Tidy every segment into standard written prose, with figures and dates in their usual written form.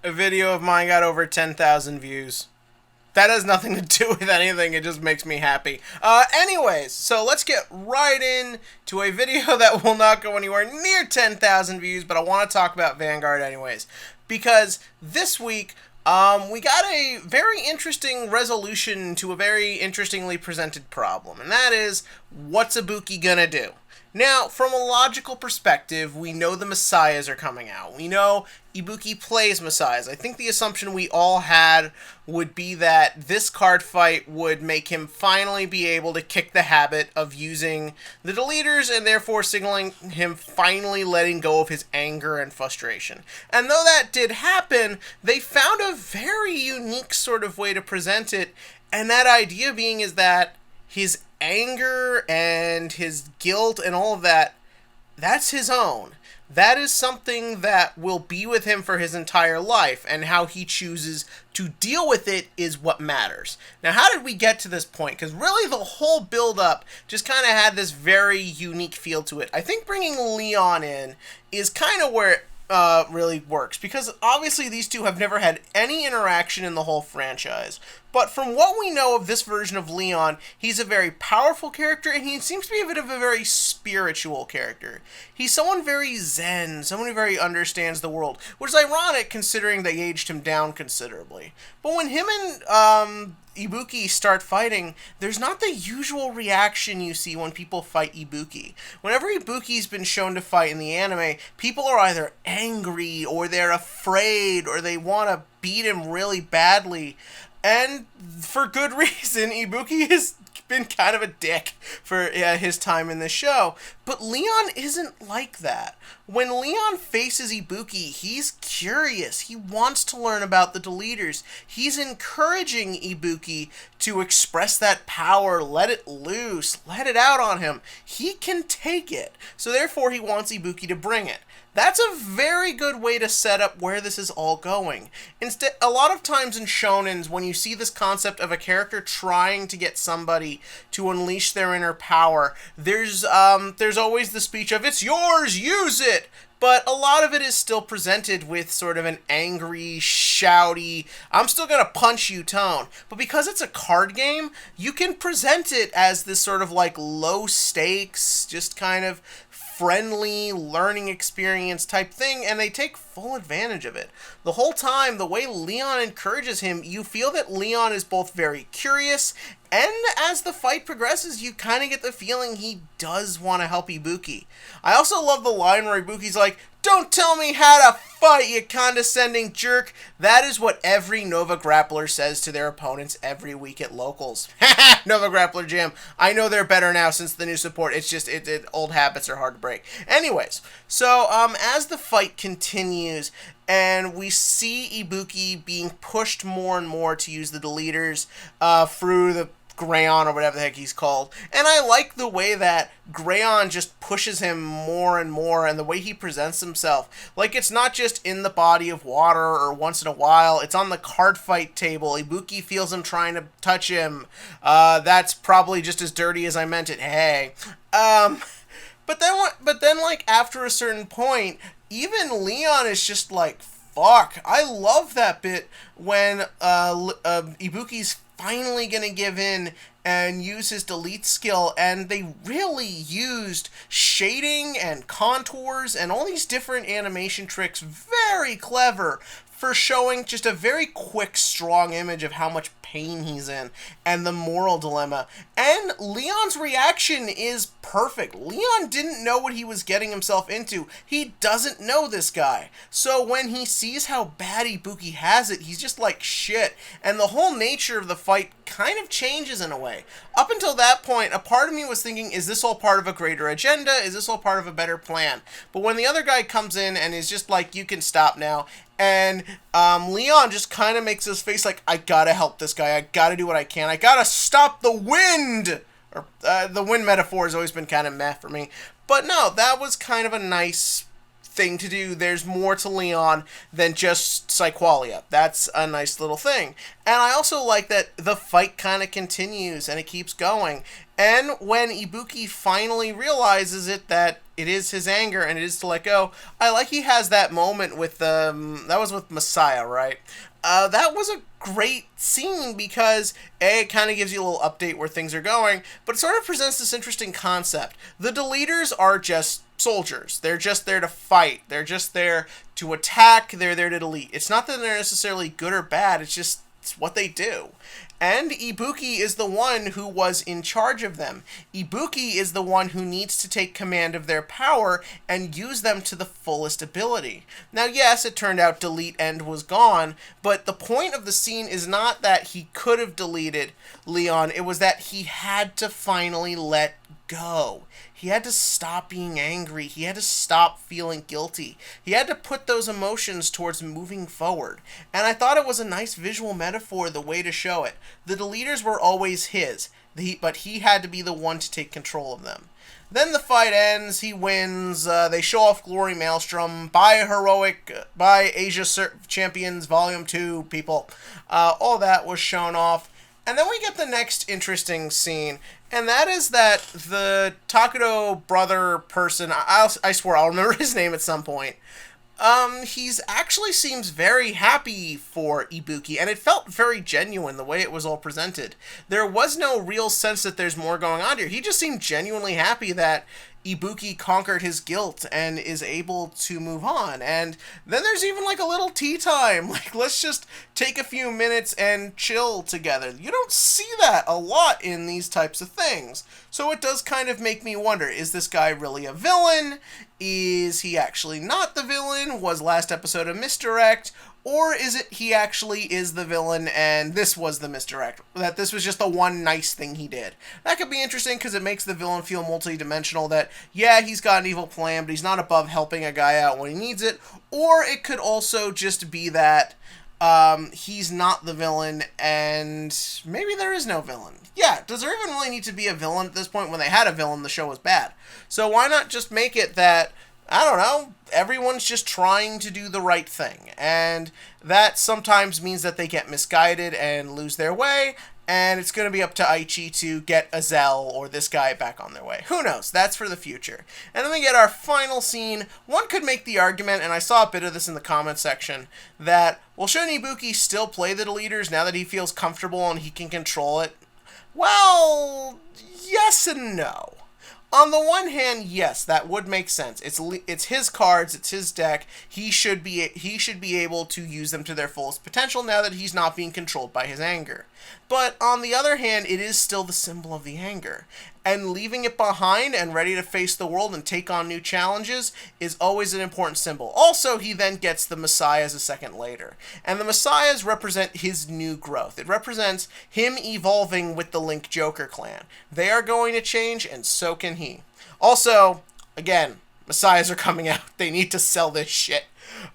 A video of mine got over 10,000 views. That has nothing to do with anything, it just makes me happy. Anyways, so let's get right in to a video that will not go anywhere near 10,000 views, but I want to talk about Vanguard anyways. Because this week, we got a very interesting resolution to a very interestingly presented problem, and that is, what's Ibuki gonna do? Now, from a logical perspective, we know the Messiahs are coming out. We know Ibuki plays Messiahs. I think the assumption we all had would be that this card fight would make him finally be able to kick the habit of using the Deletors and therefore signaling him finally letting go of his anger and frustration. And though that did happen, they found a very unique sort of way to present it, and that idea being is that his anger and his guilt and all of that, that's his own. That is something that will be with him for his entire life, and how he chooses to deal with it is what matters. Now, how did we get to this point? Because really the whole build-up just kind of had this very unique feel to it. I think bringing Leon in is kind of where it really works, because obviously these two have never had any interaction in the whole franchise. But from what we know of this version of Leon, he's a very powerful character, and he seems to be a bit of a very spiritual character. He's someone very zen, someone who very understands the world, which is ironic considering they aged him down considerably. But when him and Ibuki start fighting, there's not the usual reaction you see when people fight Ibuki. Whenever Ibuki's been shown to fight in the anime, people are either angry, or they're afraid, or they want to beat him really badly. And for good reason. Ibuki has been kind of a dick for his time in the show. But Leon isn't like that. When Leon faces Ibuki, he's curious. He wants to learn about the Deletors. He's encouraging Ibuki to express that power, let it loose, let it out on him. He can take it. So therefore he wants Ibuki to bring it. That's a very good way to set up where this is all going. Instead, a lot of times in shonens, when you see this concept of a character trying to get somebody to unleash their inner power, there's always the speech of, "It's yours, use it!" But a lot of it is still presented with sort of an angry, shouty, "I'm still gonna punch you" tone. But because it's a card game, you can present it as this sort of like low stakes, just kind of friendly learning experience type thing, and they take full advantage of it. The whole time, the way Leon encourages him, you feel that Leon is both very curious, and as the fight progresses, you kind of get the feeling he does want to help Ibuki. I also love the line where Ibuki's like, "Don't tell me how to fight, you condescending jerk." That is what every Nova Grappler says to their opponents every week at locals. Nova Grappler Jam. I know they're better now since the new support. It's just, old habits are hard to break. Anyways, so as the fight continues, and we see Ibuki being pushed more and more to use the Deletors through the Grayon or whatever the heck he's called. And I like the way that Grayon just pushes him more and more, and the way he presents himself. Like, it's not just in the body of water or once in a while, it's on the card fight table. Ibuki feels him trying to touch him. That's probably just as dirty as I meant it. Hey. But then like after a certain point, even Leon is just like, fuck. I love that bit when Ibuki's finally gonna give in and use his delete skill, and they really used shading and contours and all these different animation tricks, very clever, for showing just a very quick, strong image of how much pain he's in and the moral dilemma. And Leon's reaction is perfect. Leon didn't know what he was getting himself into. He doesn't know this guy. So when he sees how bad Ibuki has it, he's just like, shit. And the whole nature of the fight kind of changes in a way. Up until that point, a part of me was thinking, is this all part of a greater agenda? Is this all part of a better plan? But when the other guy comes in and is just like, you can stop now, and Leon just kind of makes his face like, I gotta help this guy. I gotta do what I can. I gotta stop the wind. Or the wind metaphor has always been kind of meh for me. But no, that was kind of a nice thing to do. There's more to Leon than just Psyqualia. That's a nice little thing. And I also like that the fight kind of continues and it keeps going. And when Ibuki finally realizes that it is his anger and it is to let go, I like he has that moment with that was with Messiah, right? That was a great scene because it kind of gives you a little update where things are going, but it sort of presents this interesting concept. The Deletors are just soldiers. They're just there to fight. They're just there to attack. They're there to delete. It's not that they're necessarily good or bad. It's what they do. And Ibuki is the one who was in charge of them. Ibuki is the one who needs to take command of their power and use them to the fullest ability. Now, yes, it turned out Delete End was gone, but the point of the scene is not that he could have deleted Leon. It was that he had to finally let go. He had to stop being angry. He had to stop feeling guilty. He had to put those emotions towards moving forward. And I thought it was a nice visual metaphor, the way to show it. The Deletors were always his, but he had to be the one to take control of them. Then the fight ends, he wins, they show off Glory Maelstrom, by Asia Champions Volume 2, people. All that was shown off. And then we get the next interesting scene, and that is that the Takudo brother person, I swear I'll remember his name at some point, he's actually seems very happy for Ibuki, and it felt very genuine the way it was all presented. There was no real sense that there's more going on here. He just seemed genuinely happy that Ibuki conquered his guilt and is able to move on. And then there's even like a little tea time. Like, let's just take a few minutes and chill together. You don't see that a lot in these types of things. So it does kind of make me wonder, is this guy really a villain? Is he actually not the villain? Was last episode a misdirect? Or is it he actually is the villain and this was the misdirect? That this was just the one nice thing he did. That could be interesting because it makes the villain feel multi-dimensional, that, yeah, he's got an evil plan, but he's not above helping a guy out when he needs it. Or it could also just be that he's not the villain and maybe there is no villain. Yeah, does there even really need to be a villain at this point? When they had a villain, the show was bad. So why not just make it that, I don't know, everyone's just trying to do the right thing. And that sometimes means that they get misguided and lose their way. And it's going to be up to Aichi to get Azel or this guy back on their way. Who knows? That's for the future. And then we get our final scene. One could make the argument, and I saw a bit of this in the comment section, that, well, shouldn't Ibuki still play the Deletors now that he feels comfortable and he can control it? Well, yes and no. On the one hand, yes, that would make sense. It's his cards, it's his deck. He should be able to use them to their fullest potential now that he's not being controlled by his anger. But on the other hand, it is still the symbol of the anger. And leaving it behind and ready to face the world and take on new challenges is always an important symbol. Also, he then gets the Messiahs a second later. And the Messiahs represent his new growth. It represents him evolving with the Link Joker clan. They are going to change, and so can he. Also, again, Messiahs are coming out. They need to sell this shit.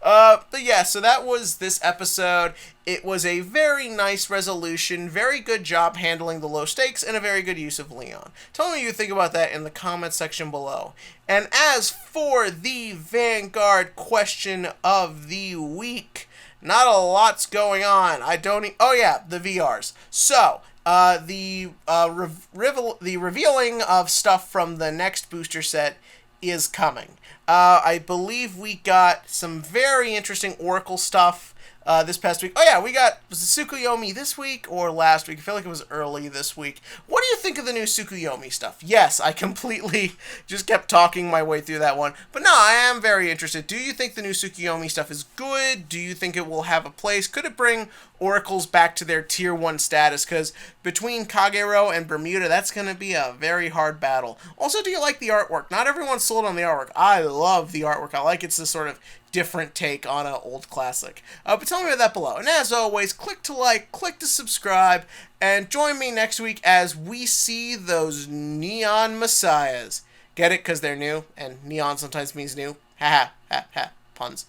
But yeah, so that was this episode. It was a very nice resolution, very good job handling the low stakes, and a very good use of Leon. Tell me what you think about that in the comment section below. And as for the Vanguard question of the week, not a lot's going on. Oh yeah, the VRs. So, the revealing of stuff from the next booster set is coming. I believe we got some very interesting Oracle stuff this past week. Oh yeah, was it Tsukuyomi this week or last week? I feel like it was early this week. What do you think of the new Tsukuyomi stuff? Yes, I completely just kept talking my way through that one. But no, I am very interested. Do you think the new Tsukuyomi stuff is good? Do you think it will have a place? Could it bring Oracles back to their tier 1 status? Because between Kagero and Bermuda, that's going to be a very hard battle. Also, do you like the artwork? Not everyone's sold on the artwork. I love the artwork. I like it's this sort of different take on an old classic. But tell me about that below. And as always, click to like, click to subscribe, and join me next week as we see those Neon Messiahs. Get it? Because they're new, and neon sometimes means new. Ha ha ha ha. Puns.